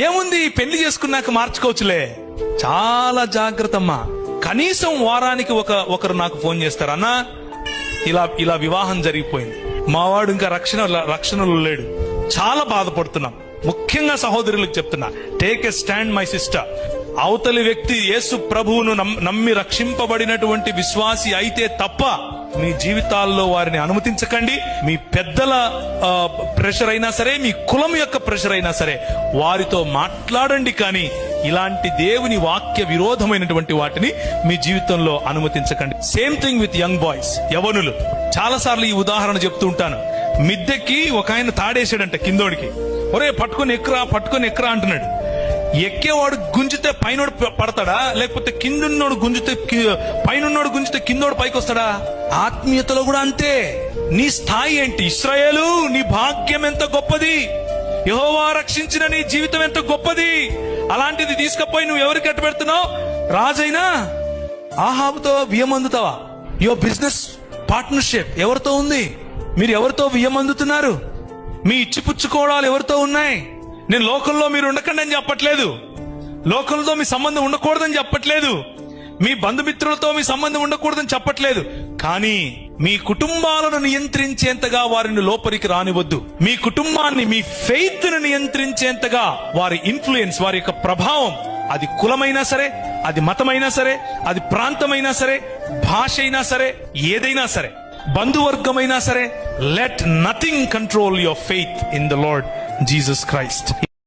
ఏముంది, పెళ్లి చేసుకున్నాక మార్చుకోవచ్చులే. చాలా జాగ్రత్త అమ్మా. కనీసం వారానికి ఒకరు నాకు ఫోన్ చేస్తారు, అన్నా ఇలా వివాహం జరిగిపోయింది, మావాడు ఇంకా రక్షణలో లేడు, చాలా బాధపడుతున్నాం. ముఖ్యంగా సహోదరులకు చెప్తున్నా, take a stand my sister. అవతలి వ్యక్తి యేసు ప్రభువును నమ్మి రక్షింపబడినటువంటి విశ్వాసి అయితే తప్ప మీ జీవితాల్లో వారిని అనుమతించకండి. మీ పెద్దల ప్రెషర్ అయినా సరే, మీ కులం యొక్క ప్రెషర్ అయినా సరే వారితో మాట్లాడండి, కానీ ఇలాంటి దేవుని వాక్య విరోధమైనటువంటి వాటిని మీ జీవితంలో అనుమతించకండి. Same thing with young boys, యవనులు. చాలా సార్లు ఈ ఉదాహరణ చెప్తూ ఉంటాను. మిద్దెకి ఒక ఆయన తాడేసాడంట కిందోడికి. ఒరే పట్టుకొని ఎక్కరా అంటున్నాడు. ఎక్కేవాడు గుంజితే పైనోడు పడతాడా, లేకపోతే కిందున్నోడు పైనున్నోడు గుంజితే కిందోడు పైకి వస్తాడా? ఆత్మీయతలో కూడా అంతే. నీ స్థాయి ఏంటి? ఇశ్రాయేలు, నీ భాగ్యం ఎంత గొప్పది, యెహోవా రక్షించిన నీ జీవితం ఎంత గొప్పది. అలాంటిది తీసుకుపోయి నువ్వు ఎవరికి అట్టు పెడుతున్నావు? రాజైనా ఆహాబుతో బియ్యం అందుతావా? యువర్ బిజినెస్ పార్ట్నర్షిప్ ఎవరితో ఉంది? మీరు ఎవరితో బియ్యం అందుతున్నారు? మీ ఇచ్చిపుచ్చుకోవడాలు ఎవరితో ఉన్నాయి? నేను లోకంలో మీరు ఉండకండి అని చెప్పట్లేదు, లోకంలో మీ సంబంధం ఉండకూడదని చెప్పట్లేదు, మీ బంధుమిత్రులతో మీ సంబంధం ఉండకూడదని చెప్పట్లేదు. కానీ మీ కుటుంబాలను నియంత్రించేంతగా వారిని లోపలికి రానివద్దు. మీ కుటుంబాన్ని, మీ ఫెయిత్ ను నియంత్రించేంతగా వారి ఇన్ఫ్లుయెన్స్, వారి యొక్క ప్రభావం, అది కులమైనా సరే, అది మతమైనా సరే, అది ప్రాంతమైనా సరే, భాష అయినా సరే, ఏదైనా సరే, బంధువర్గమైనా సరే, let nothing control your faith in the lord Jesus Christ.